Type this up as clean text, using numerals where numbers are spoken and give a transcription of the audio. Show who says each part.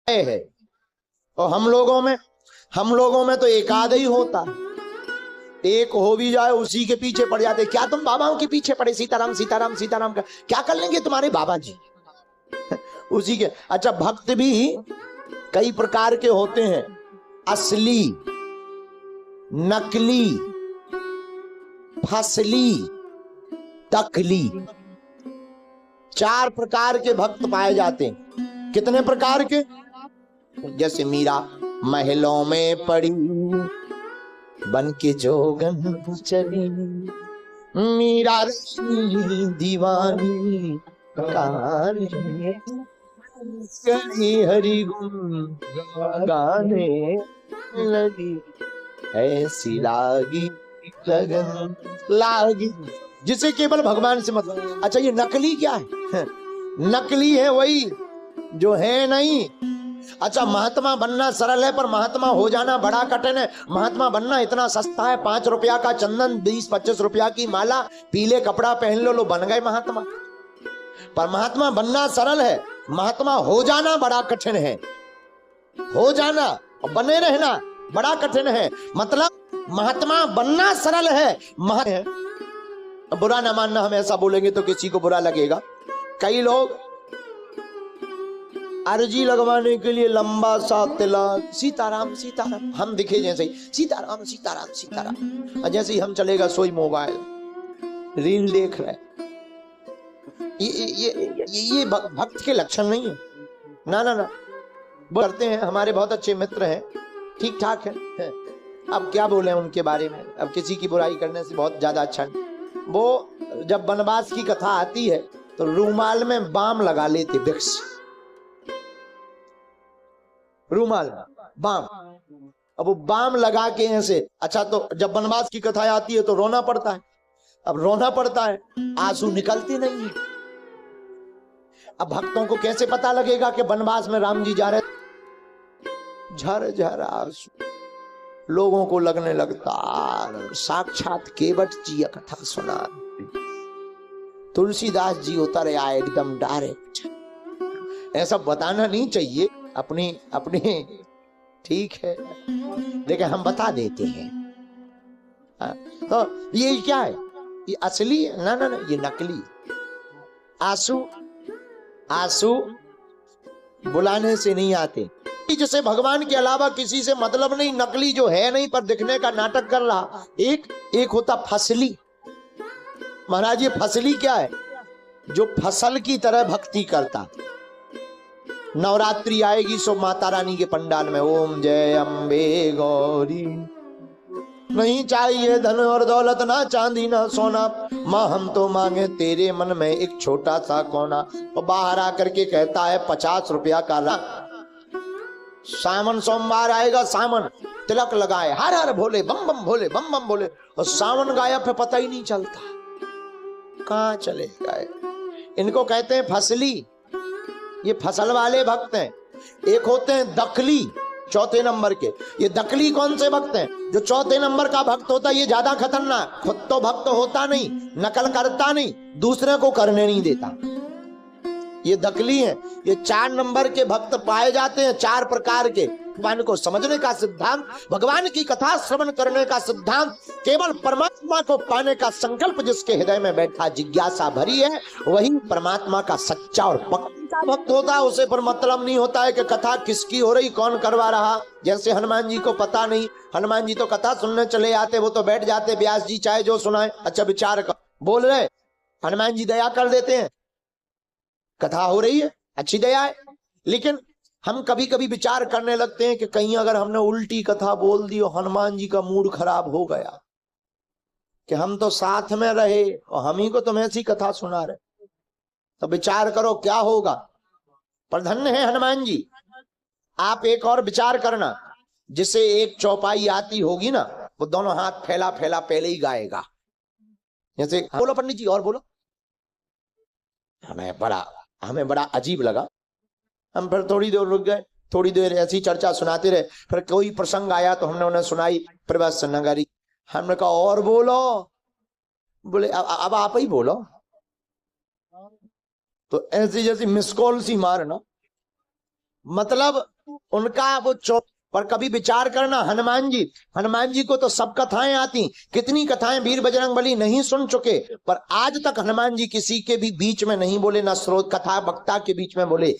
Speaker 1: है। और हम लोगों में तो एक आध ही होता है, एक हो भी जाए उसी के पीछे पड़ जाते। क्या तुम बाबाओं के पीछे पड़े, सीताराम सीताराम सीताराम का क्या कर लेंगे तुम्हारे बाबा जी? उसी के। अच्छा, भक्त भी कई प्रकार के होते हैं, असली, नकली, फसली, तकली। 4 प्रकार के भक्त पाए जाते हैं। कितने प्रकार के? जैसे मीरा महलों में पड़ी बन के जोगन चली, मीरा दीवानी कहीं हरि गुण गाने लगी, ऐसी लागी लगन लागी जिसे केवल भगवान से मतलब। अच्छा, ये नकली क्या है? नकली है वही जो है नहीं। अच्छा, महात्मा बनना सरल है पर महात्मा हो जाना बड़ा कठिन है। महात्मा बनना इतना सस्ता है, 5 रुपया का चंदन, 20-25 रुपया की माला, पीले कपड़ा पहन लो बन गए महात्मा। पर महात्मा बनना सरल है, महात्मा हो जाना बड़ा कठिन है। हो जाना और बने रहना बड़ा कठिन है। मतलब महात्मा बनना सरल है, बुरा ना मानना, हम ऐसा बोलेंगे तो किसी को बुरा लगेगा। कई लोग अर्जी लगवाने के लिए लंबा सा तिलक, सीताराम सीताराम, हम दिखे जैसे ही सीताराम सीताराम सीताराम, जैसे ही हम चलेगा सोई मोबाइल रील देख रहे। ये भक्त के लक्षण नहीं है। ना ना ना, करते हैं, हमारे बहुत अच्छे मित्र हैं, ठीक ठाक है। अब क्या बोले उनके बारे में, अब किसी की बुराई करने से बहुत ज्यादा अच्छा नहीं। वो जब वनवास की कथा आती है तो रूमाल में बाम लगा लेते, विक्स, रूमाल बाम। अब वो बाम लगा के ऐसे, अच्छा तो जब वनवास की कथा आती है तो रोना पड़ता है। अब रोना पड़ता है, आंसू निकलते नहीं है। अब भक्तों को कैसे पता लगेगा कि वनवास में राम जी जा रहे? झर झर आंसू लोगों को लगने लगता साक्षात केवट जी कथा सुना। तुलसीदास जी उतर आए एकदम डायरेक्ट। ऐसा बताना नहीं चाहिए, अपनी अपनी ठीक है, लेकिन हम बता देते हैं। तो ये क्या है? ये असली है? ना ना ना, ये नकली। आंसू आंसू बुलाने से नहीं आते। जिसे भगवान के अलावा किसी से मतलब नहीं, नकली जो है नहीं पर दिखने का नाटक कर रहा। एक होता फसली। महाराज, ये फसली क्या है? जो फसल की तरह भक्ति करता। नवरात्रि आएगी सो माता रानी के पंडाल में ओम जय अम्बे गौरी, नहीं चाहिए धन और दौलत, ना चांदी ना सोना, माँ हम तो मांगे तेरे मन में एक छोटा सा कोना। और बाहर आकर के कहता है 50 रुपया का सावन सोमवार आएगा, सावन तिलक लगाए, हर हर भोले बम बम भोले बम बम भोले, और सावन गायब है, पता ही नहीं चलता कहाँ चले गए। इनको कहते हैं फसली। ये फसल वाले भक्त हैं। एक होते हैं दखली, चौथे नंबर के। ये दखली कौन से भक्त हैं? जो चौथे नंबर का भक्त होता है ये ज्यादा खतरनाक। खुद तो भक्त होता नहीं, नकल करता नहीं, दूसरे को करने नहीं देता, ये दखली है। ये 4 नंबर के भक्त पाए जाते हैं, 4 प्रकार के। भगवान को समझने का सिद्धांत, भगवान की कथा श्रवण करने का सिद्धांत, केवल परमात्मा को पाने का संकल्प जिसके हृदय में बैठा जिज्ञासा भरी है, वही परमात्मा का सच्चा और पक्का भक्त होता है। उसे पर मतलब नहीं होता है कि कथा किसकी हो रही, कौन करवा रहा। जैसे हनुमान जी को पता नहीं, हनुमान जी तो कथा सुनने चले आते, वो तो बैठ जाते, व्यास जी चाहे जो सुनाए, अच्छा विचार कर बोल रहे, हनुमान जी दया कर देते हैं, कथा हो रही है, अच्छी दया है। लेकिन हम कभी कभी विचार करने लगते हैं कि कहीं अगर हमने उल्टी कथा बोल दी और हनुमान जी का मूड खराब हो गया, कि हम तो साथ में रहे और हम ही को तुम ऐसी कथा सुना रहे, तो विचार करो क्या होगा। पर धन्य है हनुमान जी। आप एक और विचार करना, जिसे एक चौपाई आती होगी ना, वो दोनों हाथ फैला फैला पहले ही गाएगा। जैसे बोलो पंडित जी, और बोलो। हमें बड़ा अजीब लगा। हम फिर थोड़ी देर रुक गए, थोड़ी देर ऐसी चर्चा सुनाते रहे। फिर कोई प्रसंग आया तो हमने उन्हें सुनाई, फिर बस नगारी। हमने कहा और बोलो, बोले अब आप ही बोलो। तो ऐसी जैसी मिस कॉल सी मारना, मतलब उनका वो चुप। पर कभी विचार करना, हनुमान जी को तो सब कथाएं आती, कितनी कथाएं वीर बजरंगबली नहीं सुन चुके, पर आज तक हनुमान जी किसी के भी बीच में नहीं बोले, ना स्रोत कथा वक्ता के बीच में बोले।